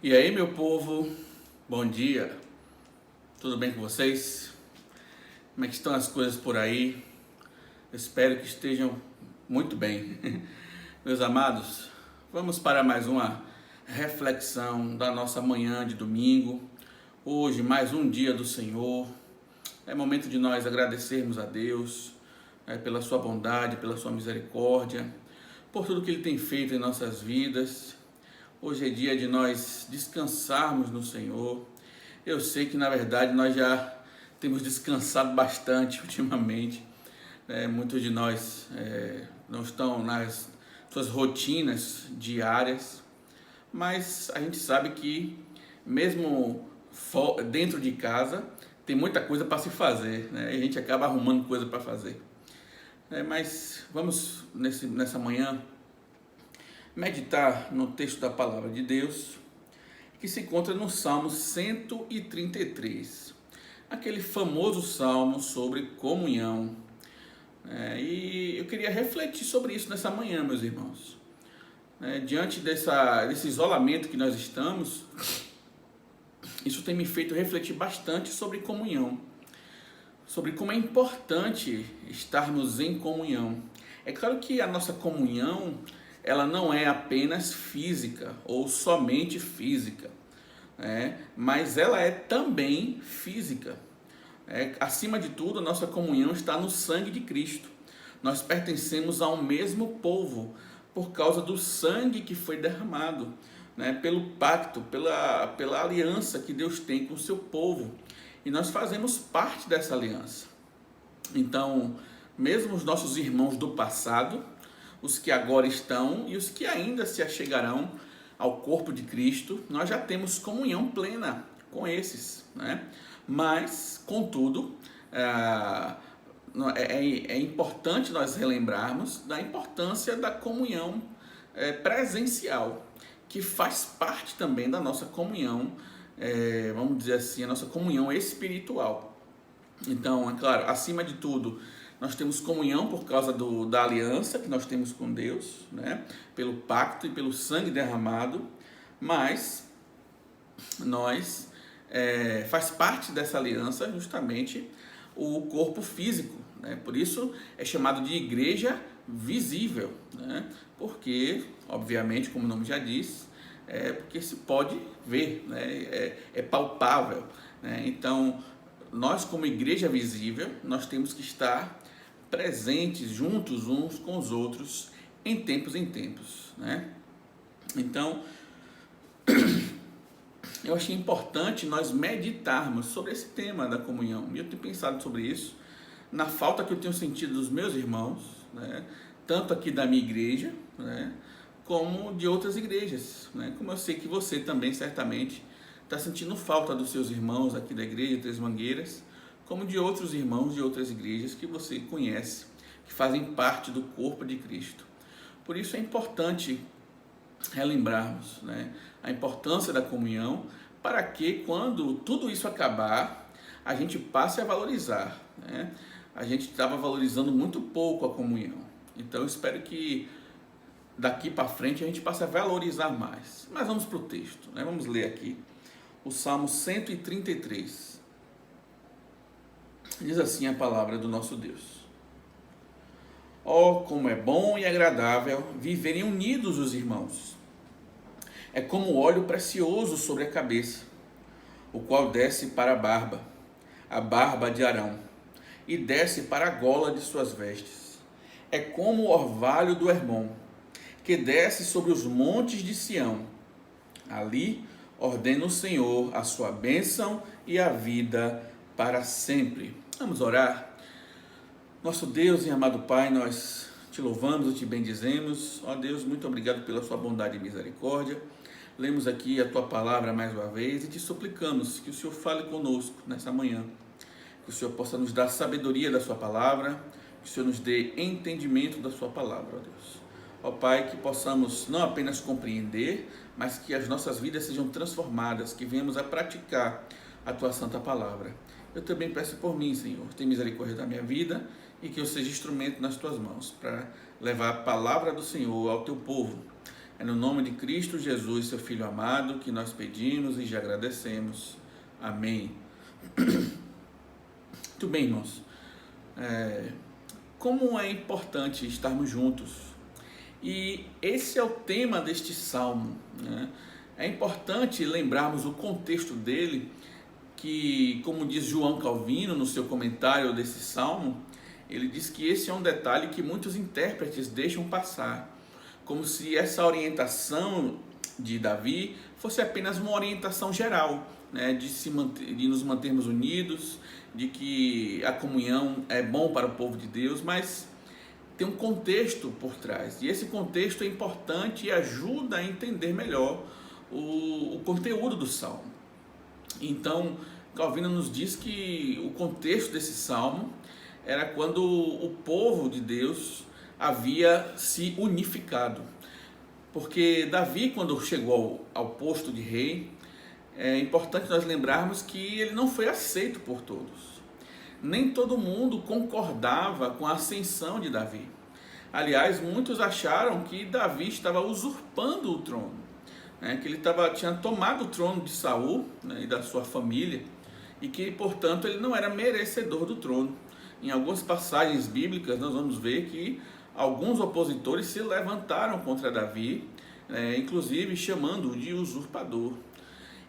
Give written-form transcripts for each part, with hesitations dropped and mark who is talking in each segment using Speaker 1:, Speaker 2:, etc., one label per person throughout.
Speaker 1: E aí, meu povo, bom dia, tudo bem com vocês? Como é que estão as coisas por aí? Eu espero que estejam muito bem. Meus amados, vamos para mais uma reflexão da nossa manhã de domingo. Hoje, mais um dia do Senhor. É momento de nós agradecermos a Deus, pela sua bondade, pela sua misericórdia, por tudo que Ele tem feito em nossas vidas. Hoje é dia de nós descansarmos no Senhor. Eu sei que na verdade nós já temos descansado bastante ultimamente. Muitos de nós não estão nas suas rotinas diárias, mas a gente sabe que mesmo dentro de casa tem muita coisa para se fazer, né? E a gente acaba arrumando coisa para fazer. Mas vamos nessa manhã meditar no texto da palavra de Deus, que se encontra no Salmo 133, aquele famoso salmo sobre comunhão. E eu queria refletir sobre isso nessa manhã, meus irmãos. Diante desse isolamento que nós estamos, isso tem me feito refletir bastante sobre comunhão, sobre como é importante estarmos em comunhão. É claro que a nossa comunhão, ela não é apenas física ou somente física, mas ela é também física. Acima de tudo, a nossa comunhão está no sangue de Cristo. Nós pertencemos ao mesmo povo por causa do sangue que foi derramado, pelo pacto, pela aliança que Deus tem com o seu povo. E nós fazemos parte dessa aliança. Então, mesmo os nossos irmãos do passado, os que agora estão e os que ainda se achegarão ao corpo de Cristo, nós já temos comunhão plena com esses, Mas, contudo, é importante nós relembrarmos da importância da comunhão presencial, que faz parte também da nossa comunhão, vamos dizer assim, a nossa comunhão espiritual. Então, é claro, acima de tudo, nós temos comunhão por causa da aliança que nós temos com Deus, pelo pacto e pelo sangue derramado, mas nós faz parte dessa aliança justamente o corpo físico, por isso é chamado de igreja visível, porque, obviamente, como o nome já diz, porque se pode ver, é palpável, Então, nós como igreja visível, nós temos que estar presentes juntos uns com os outros em tempos, Então, eu achei importante nós meditarmos sobre esse tema da comunhão. E eu tenho pensado sobre isso, na falta que eu tenho sentido dos meus irmãos, tanto aqui da minha igreja, como de outras igrejas, Como eu sei que você também certamente está sentindo falta dos seus irmãos aqui da igreja Três Mangueiras, como de outros irmãos de outras igrejas que você conhece, que fazem parte do corpo de Cristo. Por isso é importante relembrarmos, a importância da comunhão, para que quando tudo isso acabar, a gente passe a valorizar, A gente estava valorizando muito pouco a comunhão. Então eu espero que daqui para frente a gente passe a valorizar mais. Mas vamos para o texto, Vamos ler aqui o Salmo 133. Diz assim a palavra do nosso Deus: Oh, como é bom e agradável viverem unidos os irmãos. É como óleo precioso sobre a cabeça, o qual desce para a barba de Arão, e desce para a gola de suas vestes. É como o orvalho do Hermon, que desce sobre os montes de Sião. Ali ordena o Senhor a sua bênção e a vida para sempre. Vamos orar. Nosso Deus e amado Pai, nós te louvamos e te bendizemos. Ó Deus, muito obrigado pela sua bondade e misericórdia. Lemos aqui a tua palavra mais uma vez e te suplicamos que o Senhor fale conosco nessa manhã. Que o Senhor possa nos dar sabedoria da sua palavra, que o Senhor nos dê entendimento da sua palavra, ó Deus. Ó Pai, que possamos não apenas compreender, mas que as nossas vidas sejam transformadas, que venhamos a praticar a tua santa palavra. Eu também peço por mim, Senhor, tenha misericórdia da minha vida e que eu seja instrumento nas tuas mãos para levar a palavra do Senhor ao teu povo. É no nome de Cristo Jesus, seu Filho amado, que nós pedimos e já agradecemos. Amém. Muito bem, irmãos. Como é importante estarmos juntos. E esse é o tema deste salmo, né? É importante lembrarmos o contexto dele, que, como diz João Calvino no seu comentário desse salmo, ele diz que esse é um detalhe que muitos intérpretes deixam passar, como se essa orientação de Davi fosse apenas uma orientação geral, né, de nos mantermos unidos, de que a comunhão é bom para o povo de Deus, mas tem um contexto por trás, e esse contexto é importante e ajuda a entender melhor o conteúdo do salmo. Então, Calvino nos diz que o contexto desse salmo era quando o povo de Deus havia se unificado. Porque Davi, quando chegou ao posto de rei, é importante nós lembrarmos que ele não foi aceito por todos. Nem todo mundo concordava com a ascensão de Davi. Aliás, muitos acharam que Davi estava usurpando o trono, né? Que ele tinha tomado o trono de Saul, né, e da sua família, e que, portanto, ele não era merecedor do trono. Em algumas passagens bíblicas nós vamos ver que alguns opositores se levantaram contra Davi, inclusive chamando-o de usurpador.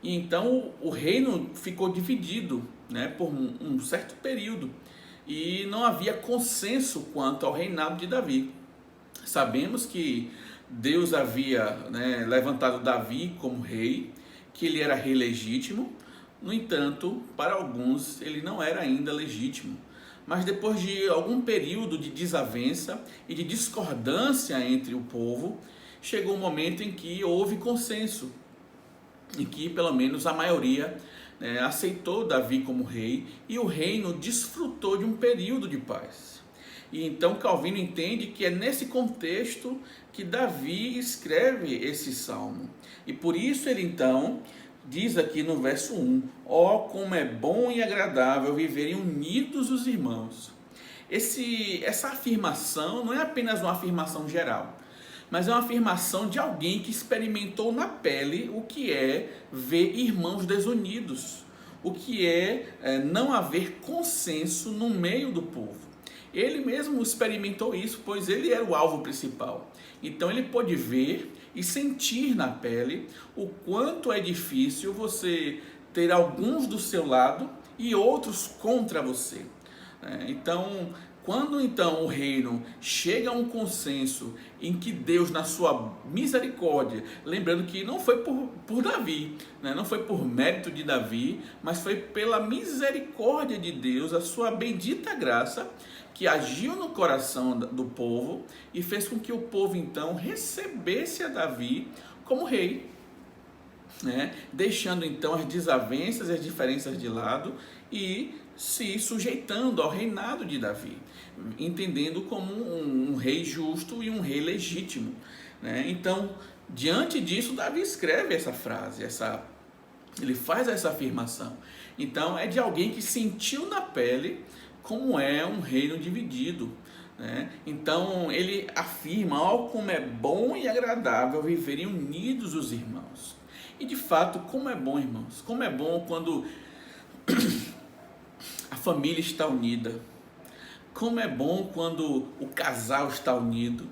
Speaker 1: E então o reino ficou dividido, né, por um certo período, e não havia consenso quanto ao reinado de Davi. Sabemos que Deus havia, né, levantado Davi como rei, que ele era rei legítimo. No entanto, para alguns ele não era ainda legítimo. Mas depois de algum período de desavença e de discordância entre o povo, chegou um momento em que houve consenso, em que pelo menos a maioria, né, aceitou Davi como rei, e o reino desfrutou de um período de paz. E então Calvino entende que é nesse contexto que Davi escreve esse salmo. E por isso ele então diz aqui no verso 1, ó, como é bom e agradável viverem unidos os irmãos. Essa afirmação não é apenas uma afirmação geral, mas é uma afirmação de alguém que experimentou na pele o que é ver irmãos desunidos, o que é não haver consenso no meio do povo. Ele mesmo experimentou isso, pois ele era o alvo principal. Então ele pôde ver e sentir na pele o quanto é difícil você ter alguns do seu lado e outros contra você. Então, quando então o reino chega a um consenso em que Deus, na sua misericórdia, lembrando que não foi por Davi, né? Não foi por mérito de Davi, mas foi pela misericórdia de Deus, a sua bendita graça, que agiu no coração do povo e fez com que o povo então recebesse a Davi como rei, né? Deixando então as desavenças e as diferenças de lado e se sujeitando ao reinado de Davi, entendendo como um rei justo e um rei legítimo, né? Então, diante disso, Davi escreve essa frase, ele faz essa afirmação. Então, é de alguém que sentiu na pele como é um reino dividido, né? Então, ele afirma, ó, como é bom e agradável viverem unidos os irmãos. E de fato, como é bom, irmãos, como é bom quando a família está unida. Como é bom quando o casal está unido,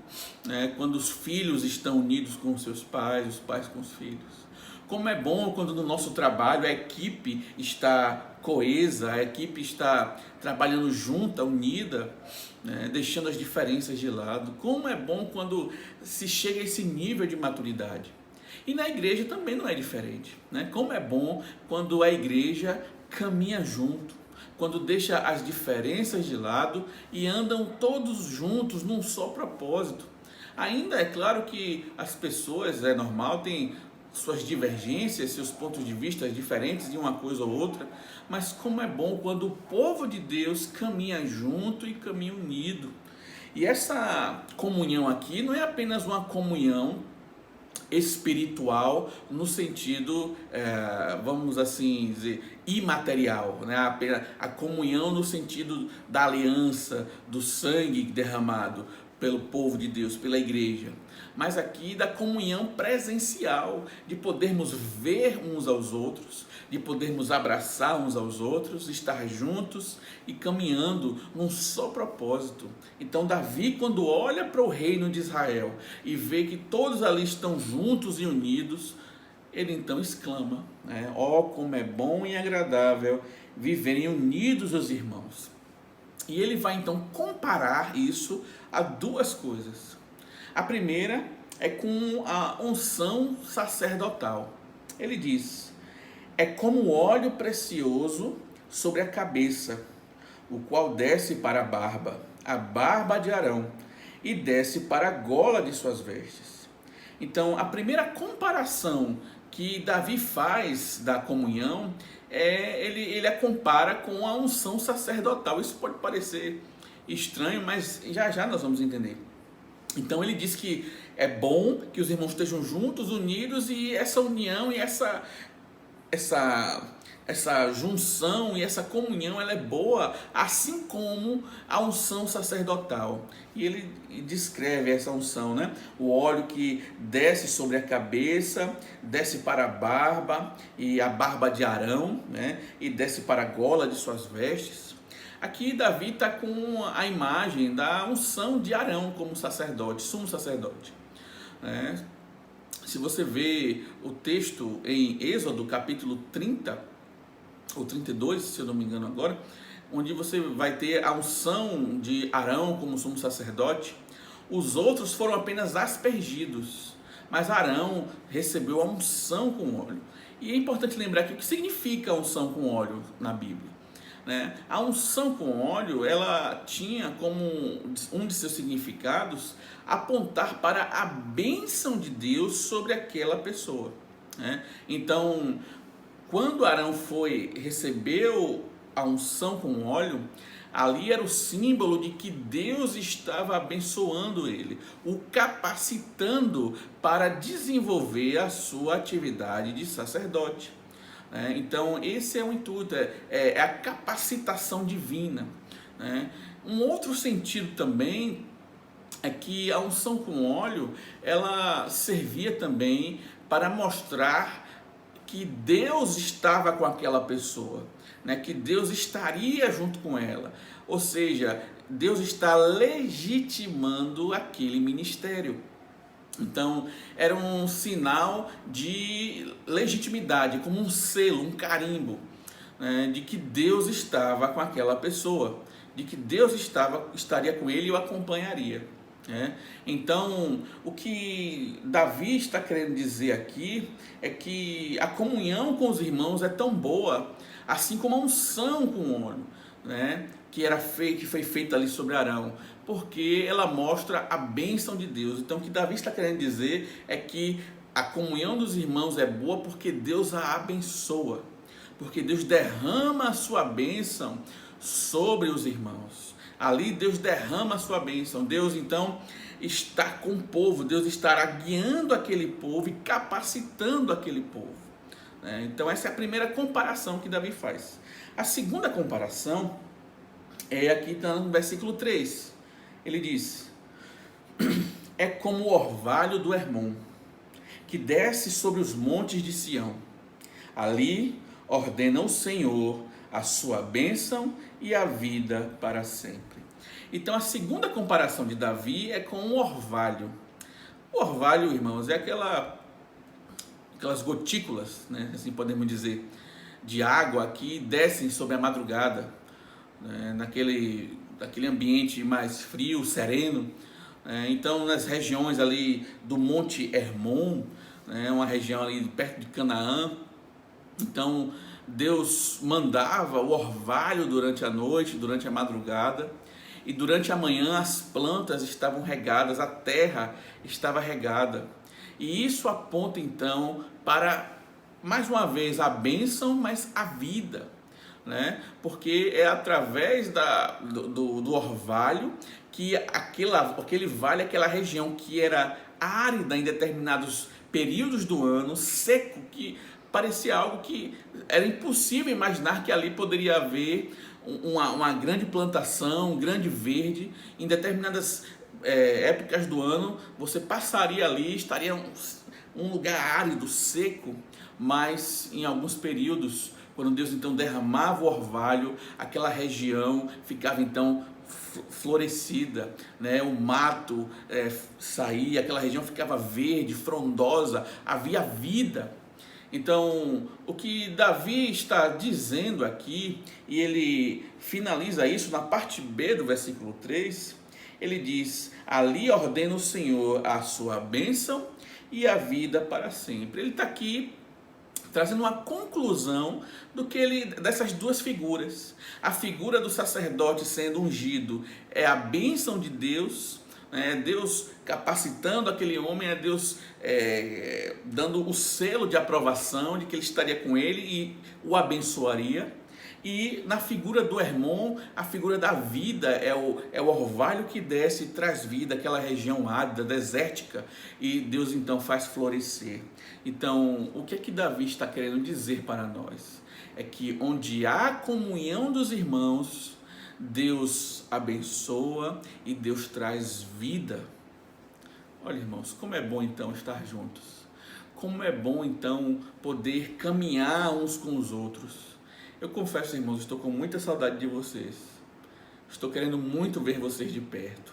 Speaker 1: né? Quando os filhos estão unidos com seus pais, os pais com os filhos. Como é bom quando no nosso trabalho a equipe está coesa, a equipe está trabalhando junta, unida, né? Deixando as diferenças de lado. Como é bom quando se chega a esse nível de maturidade. E na igreja também não é diferente, né? Como é bom quando a igreja caminha junto, quando deixa as diferenças de lado e andam todos juntos num só propósito. Ainda é claro que as pessoas, é normal, têm suas divergências, seus pontos de vista diferentes de uma coisa ou outra, mas como é bom quando o povo de Deus caminha junto e caminha unido. E essa comunhão aqui não é apenas uma comunhão espiritual no sentido, vamos assim dizer, imaterial, né? A comunhão no sentido da aliança, do sangue derramado, pelo povo de Deus, pela igreja, mas aqui da comunhão presencial, de podermos ver uns aos outros, de podermos abraçar uns aos outros, estar juntos e caminhando num só propósito. Então Davi, quando olha para o reino de Israel e vê que todos ali estão juntos e unidos, ele então exclama, né? Ó, como é bom e agradável viverem unidos os irmãos. E ele vai então comparar isso a duas coisas. A primeira é com a unção sacerdotal. Ele diz: é como óleo precioso sobre a cabeça, o qual desce para a barba de Arão, e desce para a gola de suas vestes. Então, a primeira comparação que Davi faz da comunhão ele a compara com a unção sacerdotal. Isso pode parecer estranho, mas já já nós vamos entender. Então ele diz que é bom que os irmãos estejam juntos, unidos, e essa união e essa junção e essa comunhão, ela é boa, assim como a unção sacerdotal. E ele descreve essa unção, né? O óleo que desce sobre a cabeça, desce para a barba, e a barba de Arão, né? E desce para a gola de suas vestes. Aqui Davi está com a imagem da unção de Arão como sacerdote, sumo sacerdote, né? Se você vê o texto em Êxodo capítulo 30, ou 32, se eu não me engano agora, onde você vai ter a unção de Arão como sumo sacerdote, os outros foram apenas aspergidos, mas Arão recebeu a unção com óleo. E é importante lembrar que o que significa a unção com óleo na Bíblia, né? A unção com óleo, ela tinha como um de seus significados apontar para a bênção de Deus sobre aquela pessoa, né? Então, quando Arão recebeu a unção com óleo, ali era o símbolo de que Deus estava abençoando ele, o capacitando para desenvolver a sua atividade de sacerdote. Então esse é o intuito, é a capacitação divina, né? Um outro sentido também é que a unção com óleo, ela servia também para mostrar que Deus estava com aquela pessoa, né? Que Deus estaria junto com ela, ou seja, Deus está legitimando aquele ministério. Então era um sinal de legitimidade, como um selo, um carimbo, né? De que Deus estava com aquela pessoa, de que Deus estaria com ele e o acompanharia. Então, o que Davi está querendo dizer aqui é que a comunhão com os irmãos é tão boa, assim como a unção com óleo, né? Que foi feita ali sobre Arão, porque ela mostra a bênção de Deus. Então, o que Davi está querendo dizer é que a comunhão dos irmãos é boa porque Deus a abençoa, porque Deus derrama a sua bênção sobre os irmãos. Ali Deus derrama a sua bênção. Deus então está com o povo, Deus estará guiando aquele povo e capacitando aquele povo. Então essa é a primeira comparação que Davi faz. A segunda comparação é aqui no versículo 3. Ele diz: é como o orvalho do Hermon, que desce sobre os montes de Sião. Ali ordena o Senhor a sua bênção e a vida para sempre. Então a segunda comparação de Davi é com o orvalho. O orvalho, irmãos, é aquelas gotículas, né, assim podemos dizer, de água que descem sobre a madrugada, né, naquele ambiente mais frio, sereno. Então nas regiões ali do Monte Hermon, uma região ali perto de Canaã, então Deus mandava o orvalho durante a noite, durante a madrugada, e durante a manhã as plantas estavam regadas, a terra estava regada. E isso aponta então para, mais uma vez, a bênção, mas a vida, né? Porque é através do orvalho que aquele vale, aquela região que era árida em determinados períodos do ano, seco, que parecia algo que era impossível imaginar que ali poderia haver uma grande plantação, um grande verde em determinadas épocas do ano você passaria ali, estaria um lugar árido, seco, mas em alguns períodos, quando Deus então derramava o orvalho, aquela região ficava então florescida, né? O mato saía, aquela região ficava verde, frondosa, havia vida. Então, o que Davi está dizendo aqui, e ele finaliza isso na parte B do versículo 3, ele diz: ali ordena o Senhor a sua bênção e a vida para sempre. Ele está aqui trazendo uma conclusão dessas duas figuras. A figura do sacerdote sendo ungido é a bênção de Deus, né? Deus capacitando aquele homem, é Deus dando o selo de aprovação de que ele estaria com ele e o abençoaria. E na figura do Hermon, a figura da vida, é o orvalho que desce e traz vida àquela região árida, desértica, e Deus então faz florescer. Então, o que é que Davi está querendo dizer para nós? É que onde há comunhão dos irmãos, Deus abençoa e Deus traz vida. Olha, irmãos, como é bom então estar juntos. Como é bom então poder caminhar uns com os outros. Eu confesso, irmãos, estou com muita saudade de vocês. Estou querendo muito ver vocês de perto,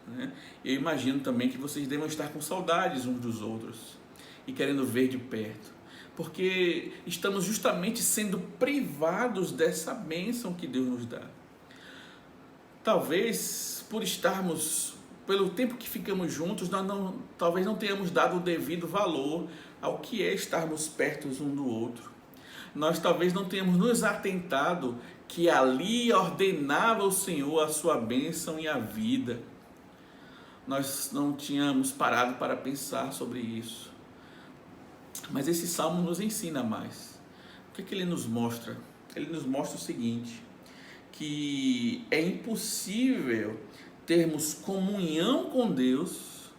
Speaker 1: né? Eu imagino também que vocês devam estar com saudades uns dos outros e querendo ver de perto, porque estamos justamente sendo privados dessa bênção que Deus nos dá. Talvez pelo tempo que ficamos juntos, talvez não tenhamos dado o devido valor ao que é estarmos perto um do outro. Nós talvez não tenhamos nos atentado que ali ordenava o Senhor a sua bênção e a vida. Nós não tínhamos parado para pensar sobre isso. Mas esse salmo nos ensina mais. O que é que ele nos mostra? Ele nos mostra o seguinte, que é impossível termos comunhão com Deus,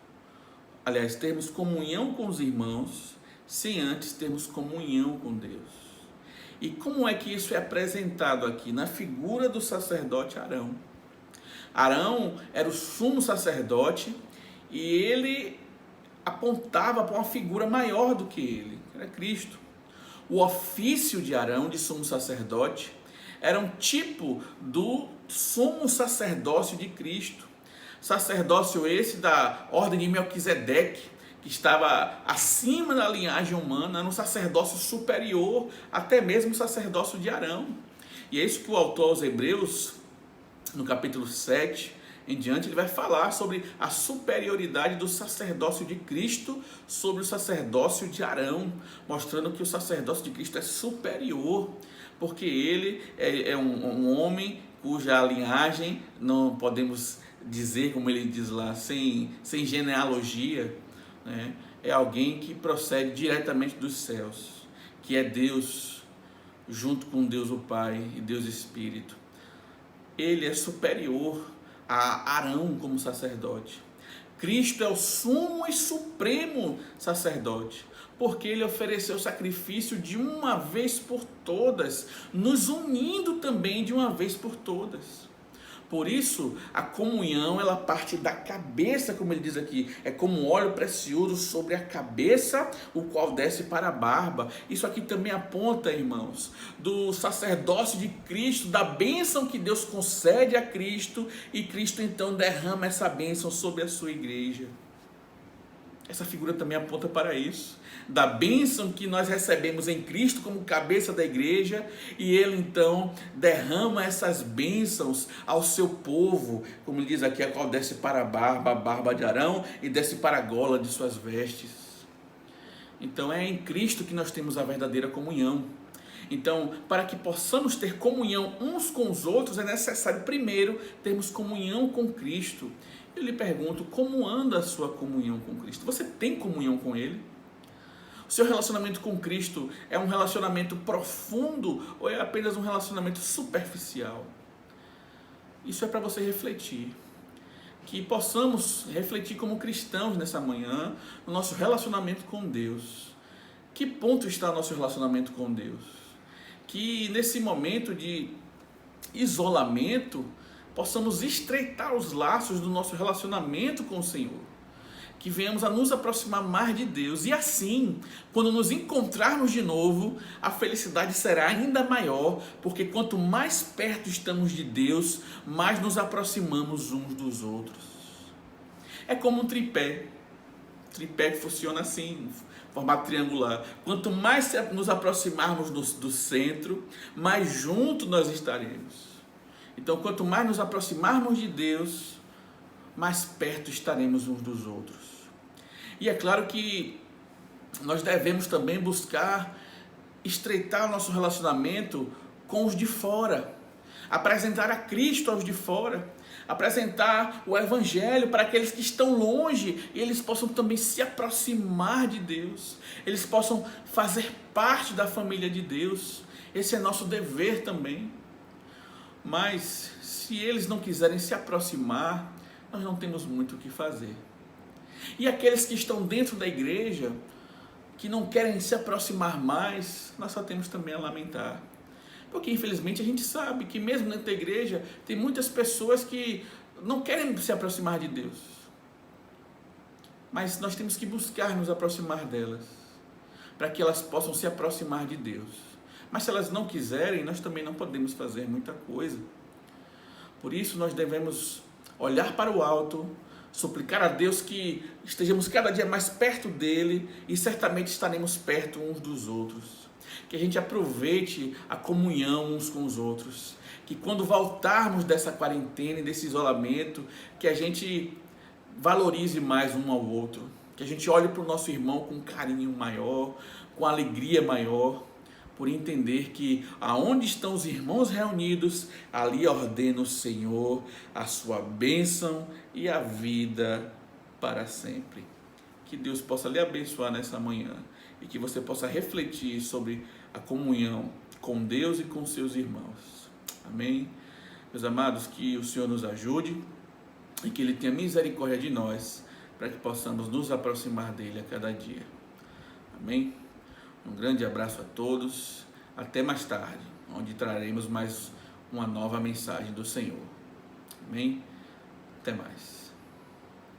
Speaker 1: aliás, termos comunhão com os irmãos, sem antes termos comunhão com Deus. E como é que isso é apresentado aqui? Na figura do sacerdote Arão. Arão era o sumo sacerdote e ele apontava para uma figura maior do que ele, que era Cristo. O ofício de Arão, de sumo sacerdote, era um tipo do sumo sacerdócio de Cristo. Sacerdócio esse da ordem de Melquisedeque, que estava acima da linhagem humana, era um sacerdócio superior, até mesmo o sacerdócio de Arão. E é isso que o autor aos Hebreus, no capítulo 7 em diante, ele vai falar sobre a superioridade do sacerdócio de Cristo sobre o sacerdócio de Arão, mostrando que o sacerdócio de Cristo é superior, porque ele é um homem cuja linhagem, não podemos dizer, como ele diz lá, sem genealogia, né? É alguém que procede diretamente dos céus, que é Deus, junto com Deus o Pai e Deus Espírito. Ele é superior a Arão como sacerdote. Cristo é o sumo e supremo sacerdote, porque ele ofereceu o sacrifício de uma vez por todas, nos unindo também de uma vez por todas. Por isso, a comunhão, ela parte da cabeça, como ele diz aqui, é como óleo precioso sobre a cabeça, o qual desce para a barba. Isso aqui também aponta, irmãos, do sacerdócio de Cristo, da bênção que Deus concede a Cristo, e Cristo então derrama essa bênção sobre a sua igreja. Essa figura também aponta para isso, da bênção que nós recebemos em Cristo como cabeça da igreja, e ele então derrama essas bênçãos ao seu povo, como ele diz aqui, a qual desce para a barba de Arão, e desce para a gola de suas vestes. Então é em Cristo que nós temos a verdadeira comunhão. Então, para que possamos ter comunhão uns com os outros, é necessário primeiro termos comunhão com Cristo. Eu lhe pergunto, como anda a sua comunhão com Cristo? Você tem comunhão com Ele? O seu relacionamento com Cristo é um relacionamento profundo ou é apenas um relacionamento superficial? Isso é para você refletir. Que possamos refletir como cristãos nessa manhã, no nosso relacionamento com Deus. Que ponto está o nosso relacionamento com Deus? Que nesse momento de isolamento, possamos estreitar os laços do nosso relacionamento com o Senhor, que venhamos a nos aproximar mais de Deus, e assim, quando nos encontrarmos de novo, a felicidade será ainda maior, porque quanto mais perto estamos de Deus, mais nos aproximamos uns dos outros. É como um tripé que funciona assim, formato triangular. Quanto mais nos aproximarmos do centro, mais junto nós estaremos. Então, quanto mais nos aproximarmos de Deus, mais perto estaremos uns dos outros. E é claro que nós devemos também buscar estreitar o nosso relacionamento com os de fora, apresentar a Cristo aos de fora, apresentar o Evangelho para aqueles que estão longe, e eles possam também se aproximar de Deus, eles possam fazer parte da família de Deus. Esse é nosso dever também. Mas se eles não quiserem se aproximar, nós não temos muito o que fazer. E aqueles que estão dentro da igreja, que não querem se aproximar mais, nós só temos também a lamentar. Porque infelizmente a gente sabe que mesmo dentro da igreja tem muitas pessoas que não querem se aproximar de Deus. Mas nós temos que buscar nos aproximar delas, para que elas possam se aproximar de Deus. Mas se elas não quiserem, nós também não podemos fazer muita coisa. Por isso nós devemos olhar para o alto, suplicar a Deus que estejamos cada dia mais perto dele, e certamente estaremos perto uns dos outros. Que a gente aproveite a comunhão uns com os outros. Que quando voltarmos dessa quarentena e desse isolamento, que a gente valorize mais um ao outro. Que a gente olhe para o nosso irmão com um carinho maior, com alegria maior, por entender que aonde estão os irmãos reunidos, ali ordena o Senhor a sua bênção e a vida para sempre. Que Deus possa lhe abençoar nessa manhã e que você possa refletir sobre a comunhão com Deus e com seus irmãos. Amém? Meus amados, que o Senhor nos ajude e que Ele tenha misericórdia de nós, para que possamos nos aproximar dEle a cada dia. Amém? Um grande abraço a todos, até mais tarde, onde traremos mais uma nova mensagem do Senhor. Amém? Até mais.